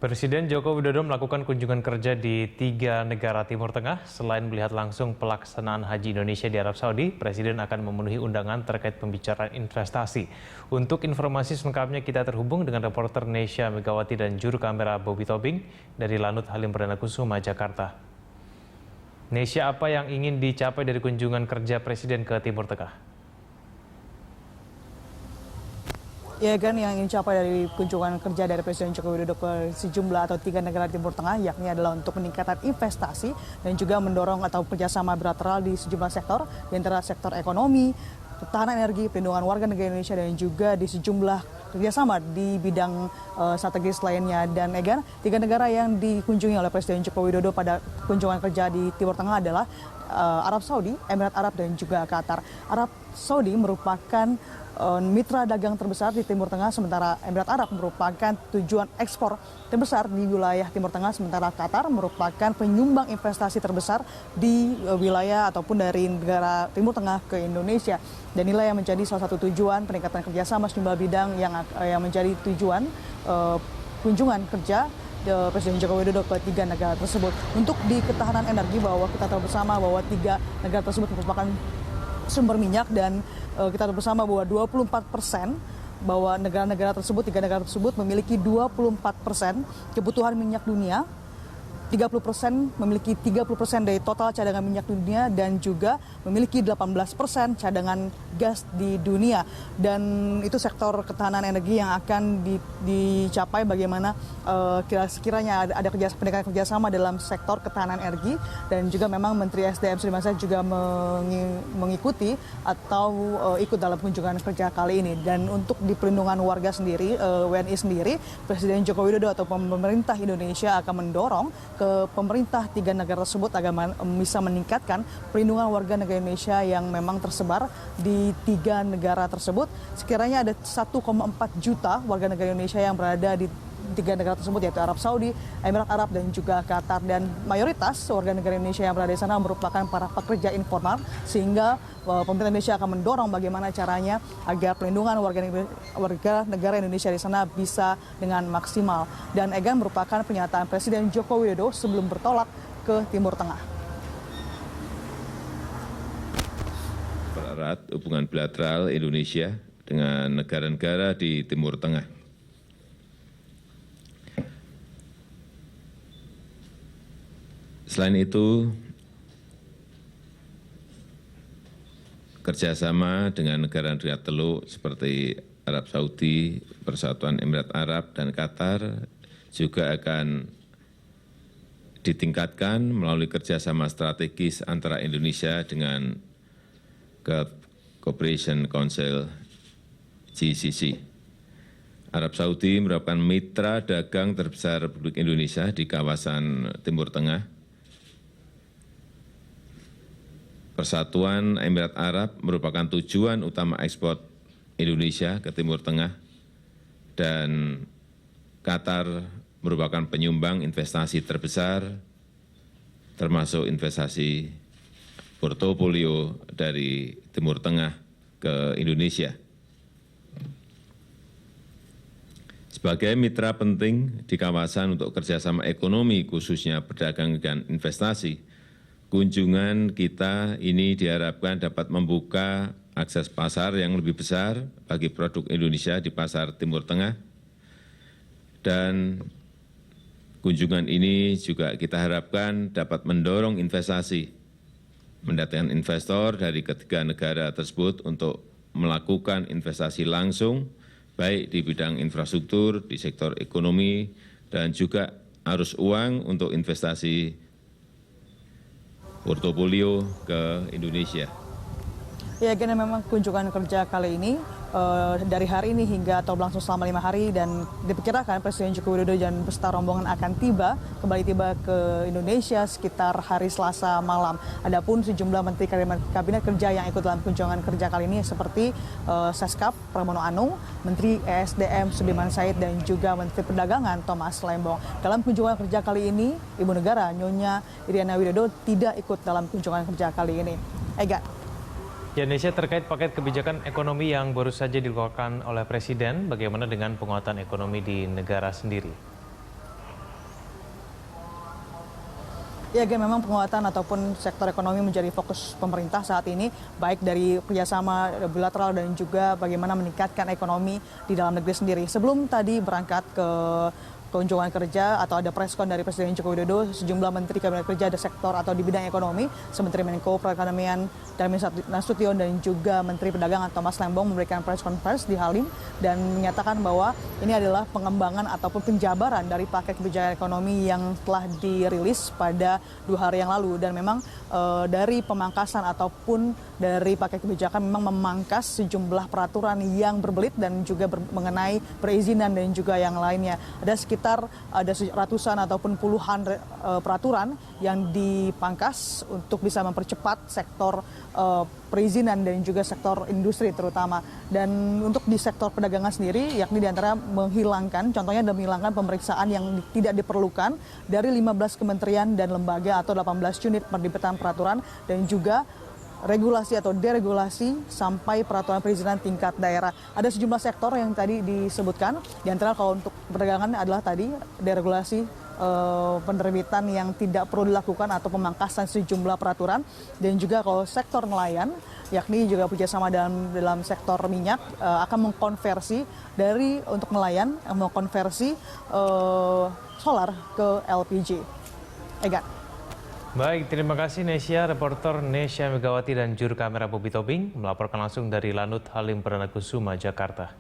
Presiden Joko Widodo melakukan kunjungan kerja di 3 negara Timur Tengah. Selain melihat langsung pelaksanaan Haji Indonesia di Arab Saudi, Presiden akan memenuhi undangan terkait pembicaraan investasi. Untuk informasi selengkapnya kita terhubung dengan reporter Nesya Megawati dan juru kamera Bobby Tobing dari Lanut Halim Perdana Kusuma, Jakarta. Nesya, apa yang ingin dicapai dari kunjungan kerja Presiden ke Timur Tengah? Ya kan, yang ingin dicapai dari kunjungan kerja dari Presiden Joko Widodo ke sejumlah atau 3 negara Timur Tengah, yakni adalah untuk meningkatkan investasi dan juga mendorong atau kerjasama bilateral di sejumlah sektor, di antara sektor ekonomi, ketahanan energi, perlindungan warga negara Indonesia, dan juga di sejumlah kerjasama di bidang strategis lainnya. Dan Egan, 3 negara yang dikunjungi oleh Presiden Joko Widodo pada kunjungan kerja di Timur Tengah adalah Arab Saudi, Emirat Arab, dan juga Qatar. Arab Saudi merupakan mitra dagang terbesar di Timur Tengah, sementara Emirat Arab merupakan tujuan ekspor terbesar di wilayah Timur Tengah, sementara Qatar merupakan penyumbang investasi terbesar di wilayah ataupun dari negara Timur Tengah ke Indonesia. Dan inilah yang menjadi salah satu tujuan peningkatan kerjasama sejumlah bidang yang menjadi tujuan kunjungan kerja Presiden Joko Widodo ke 3 negara tersebut. Untuk di ketahanan energi, bahwa kita tahu bersama bahwa 3 negara tersebut merupakan sumber minyak, dan kita tahu bersama bahwa 24% bahwa negara-negara tersebut, 3 negara tersebut memiliki 24% kebutuhan minyak dunia, 30% memiliki 30% dari total cadangan minyak dunia, dan juga memiliki 18% cadangan gas di dunia. Dan itu sektor ketahanan energi yang akan dicapai bagaimana sekiranya ada peningkatan kerjasama dalam sektor ketahanan energi. Dan juga memang Menteri SDM Sudirman Said juga mengikuti atau ikut dalam kunjungan kerja kali ini. Dan untuk di perlindungan warga sendiri, WNI sendiri, Presiden Joko Widodo atau pemerintah Indonesia akan mendorong ke pemerintah 3 negara tersebut agar bisa meningkatkan perlindungan warga negara Indonesia yang memang tersebar di 3 negara tersebut. Sekiranya ada 1,4 juta warga negara Indonesia yang berada di 3 negara tersebut, yaitu Arab Saudi, Emirat Arab, dan juga Qatar. Dan mayoritas warga negara Indonesia yang berada di sana merupakan para pekerja informal, sehingga pemerintah Indonesia akan mendorong bagaimana caranya agar perlindungan warga negara Indonesia di sana bisa dengan maksimal. Dan Egan, merupakan pernyataan Presiden Joko Widodo sebelum bertolak ke Timur Tengah. Pererat hubungan bilateral Indonesia dengan negara-negara di Timur Tengah. Selain itu, kerjasama dengan negara-negara Teluk seperti Arab Saudi, Persatuan Emirat Arab, dan Qatar juga akan ditingkatkan melalui kerjasama strategis antara Indonesia dengan Gulf Cooperation Council (GCC). Arab Saudi merupakan mitra dagang terbesar Republik Indonesia di kawasan Timur Tengah. Persatuan Emirat Arab merupakan tujuan utama ekspor Indonesia ke Timur Tengah, dan Qatar merupakan penyumbang investasi terbesar, termasuk investasi portofolio dari Timur Tengah ke Indonesia. Sebagai mitra penting di kawasan untuk kerjasama ekonomi, khususnya perdagangan dan investasi, kunjungan kita ini diharapkan dapat membuka akses pasar yang lebih besar bagi produk Indonesia di pasar Timur Tengah. Dan kunjungan ini juga kita harapkan dapat mendorong investasi, mendatangkan investor dari ketiga negara tersebut untuk melakukan investasi langsung, baik di bidang infrastruktur, di sektor ekonomi, dan juga arus uang untuk investasi portofolio ke Indonesia. Ya, karena memang kunjungan kerja kali ini dari hari ini hingga atau berlangsung selama 5 hari, dan diperkirakan Presiden Joko Widodo dan beserta rombongan akan kembali tiba ke Indonesia sekitar hari Selasa malam. Adapun sejumlah menteri kabinet kerja yang ikut dalam kunjungan kerja kali ini seperti Seskap Pramono Anung, Menteri ESDM Sudirman Said, dan juga Menteri Perdagangan Thomas Lembong. Dalam kunjungan kerja kali ini, Ibu Negara Nyonya Iriana Widodo tidak ikut dalam kunjungan kerja kali ini. Ega. Ya, Indonesia terkait paket kebijakan ekonomi yang baru saja dikeluarkan oleh Presiden, bagaimana dengan penguatan ekonomi di negara sendiri? Ya, Gen, memang penguatan ataupun sektor ekonomi menjadi fokus pemerintah saat ini, baik dari kerjasama bilateral dan juga bagaimana meningkatkan ekonomi di dalam negeri sendiri. Sebelum tadi berangkat ke kunjungan kerja atau ada preskon dari Presiden Joko Widodo, sejumlah menteri kabinet kerja ada sektor atau di bidang ekonomi, Menteri Menko Perekonomian Darmin Nasution dan juga Menteri Perdagangan Thomas Lembong memberikan press conference di Halim dan menyatakan bahwa ini adalah pengembangan ataupun penjabaran dari paket kebijakan ekonomi yang telah dirilis pada 2 hari yang lalu, dan memang dari pemangkasan ataupun dari paket kebijakan memang memangkas sejumlah peraturan yang berbelit dan juga mengenai perizinan dan juga yang lainnya. Ada ratusan ataupun puluhan peraturan yang dipangkas untuk bisa mempercepat sektor perizinan dan juga sektor industri terutama. Dan untuk di sektor perdagangan sendiri, yakni diantara contohnya menghilangkan pemeriksaan yang tidak diperlukan dari 15 kementerian dan lembaga atau 18 unit penerbitan peraturan, dan juga regulasi atau deregulasi sampai peraturan perizinan tingkat daerah. Ada sejumlah sektor yang tadi disebutkan, di antara kalau untuk perdagangan adalah tadi deregulasi penerbitan yang tidak perlu dilakukan atau pemangkasan sejumlah peraturan, dan juga kalau sektor nelayan, yakni juga kerjasama dalam sektor minyak akan mengkonversi untuk nelayan, mengkonversi solar ke LPG. Egan. Baik, terima kasih Nesya, reporter Nesya Megawati dan juru kamera Bobby Tobing melaporkan langsung dari Lanut Halim Perdana Kusuma, Jakarta.